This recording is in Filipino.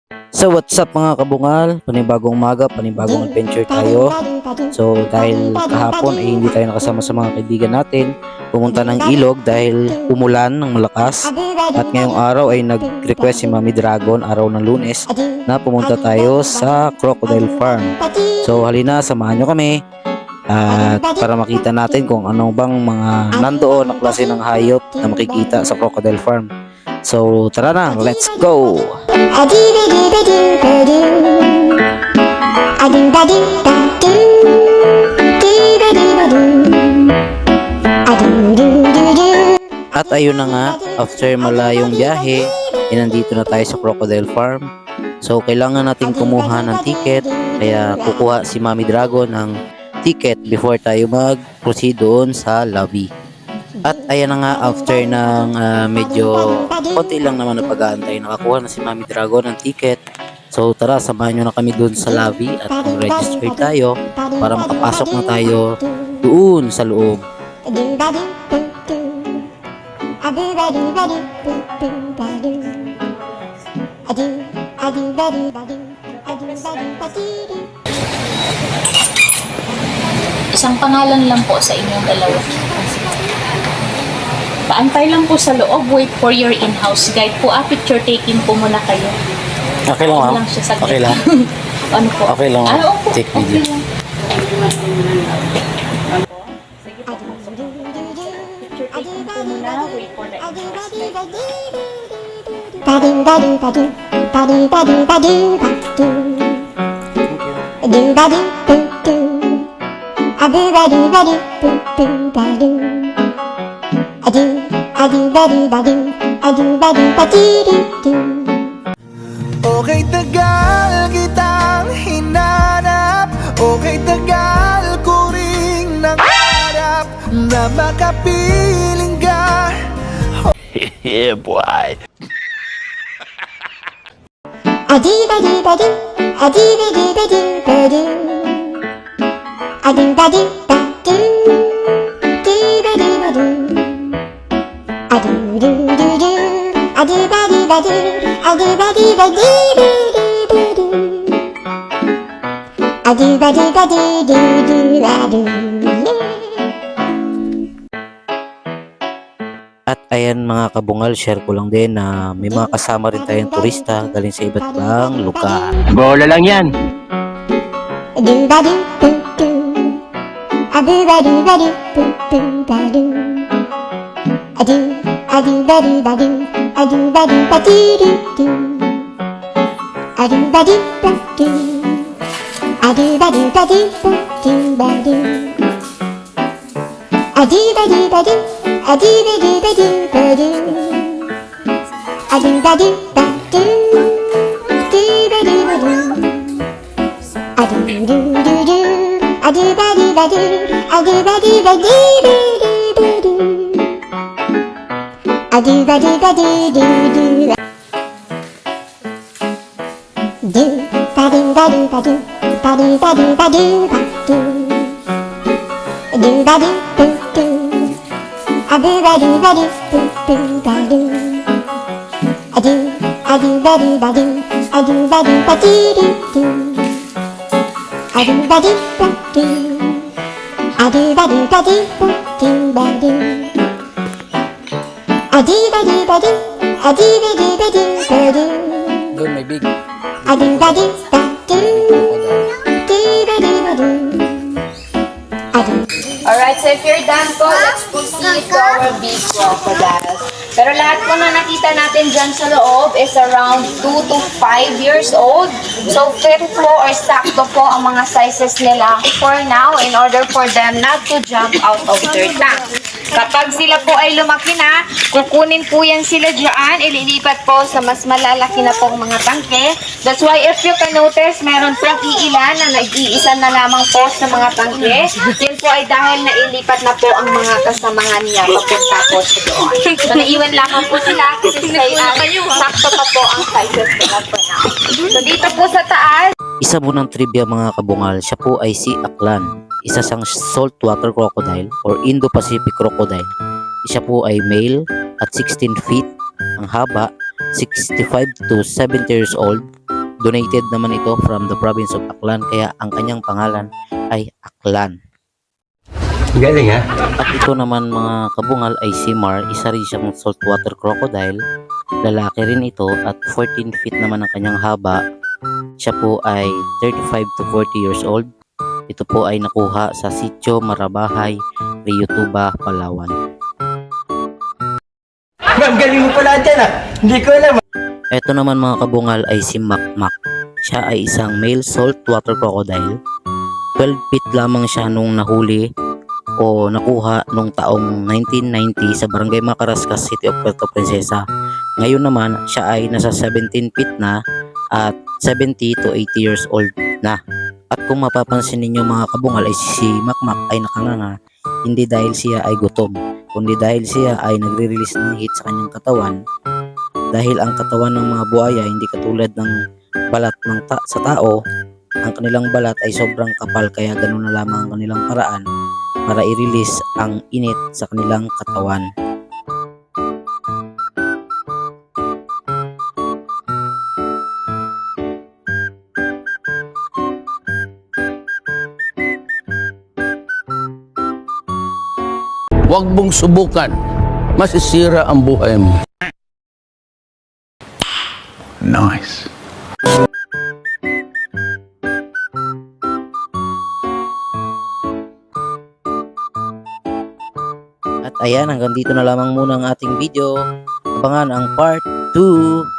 So what's up mga kabungal, panibagong umaga, panibagong adventure tayo. So dahil kahapon ay hindi tayo nakasama sa mga kaibigan natin, pumunta ng ilog dahil umulan ng malakas. At ngayong araw ay nag-request si Mami Dragon, araw ng Lunes, na pumunta tayo sa Crocodile Farm. So halina, samahan nyo kami at para makita natin kung ano bang mga nandoon na klase ng hayop na makikita sa Crocodile Farm. So tara na, let's go! At ayun na nga, after malayong biyahe, nandito na tayo sa Crocodile Farm. So kailangan natin kumuha ng ticket, kaya kukuha si Mami Dragon ng ticket before tayo mag-proceed doon sa lobby. At ayan na nga, after ng medyo konti lang naman na pag-aantay, nakakuha na si Mami Dragon ng ticket. So tara, samahan nyo na kami doon sa lobby at mag-register tayo para makapasok na tayo doon sa loob. Isang pangalan lang po sa inyong dalawa. Paantay lang po sa loob. Wait for your in-house guide po. Picture taking po muna kayo. Okay lang, Lang siya sa okay lang. Ano po? Okay lang, Opo. take Okay video. lang. Sige po. Picture taking po muna. Wait for the in-house Okay, tagal kitang hinanap. Okay, tagal ko ring nangarap na makapiling ka. Yeah, boy. At ayan mga kabungal, share ko lang din na may mga kasama rin tayong turista galing sa iba't ibang lugar. Bola lang yan. Doon may big. Alright, so if you're done po, let's proceed to our big crocodiles. Pero lahat po na nakita natin dyan sa loob is around 2 to 5 years old. So fit po or sakto po ang mga sizes nila for now in order for them not to jump out of their tank. Kapag sila po ay lumaki na, kukunin po yan sila dyan, ililipat po sa mas malalaki na pong mga tangke. That's why if you can notice, meron pong iilan na nag-iisa na lamang po sa mga tangke. Yun po ay dahil nailipat na po ang mga kasamahan niya papunta po sa doon. So naiwan lamang po sila kasi sakto pa po ang sizes nila for now. So dito po sa taas, Isa mo ng trivia mga kabungal, siya po ay si Aklan, isa sang saltwater crocodile or Indo-Pacific crocodile. Siya po ay male at 16 feet ang haba, 65 to 70 years old, Donated naman ito from the province of Aklan kaya ang kanyang pangalan ay Aklan. Galing ha? At ito naman mga kabungal ay si Mar, isa rin siyang saltwater crocodile. Lalaki rin ito at 14 feet naman ang kanyang haba. Siya po ay 35 to 40 years old. Ito po ay nakuha sa Sitio Marabahay, Rio Tuba, Palawan. Ma'am, galing mo pala dyan ah. Hindi ko alam. Ito naman mga kabungal ay si Makmak. Siya ay isang male saltwater crocodile. 12 feet lamang siya nung nahuli o nakuha nung taong 1990 sa Barangay Macarascas, City of Puerto Princesa. Ngayon naman, siya ay nasa 17 feet na at 70 to 80 years old na. At kung mapapansin ninyo mga kabungal ay si Makmak ay nakanganga, hindi dahil siya ay gutom, kundi dahil siya ay nagre-release ng heat sa kanyang katawan. Dahil ang katawan ng mga buhaya hindi katulad ng balat ng sa tao, ang kanilang balat ay sobrang kapal kaya ganun na lamang ang kanilang paraan para i-release ang init sa kanilang katawan. Huwag mong subukan. Masisira ang buhay mo. Nice. At ayan, hanggang dito na lamang muna ang ating video. Abangan ang part 2.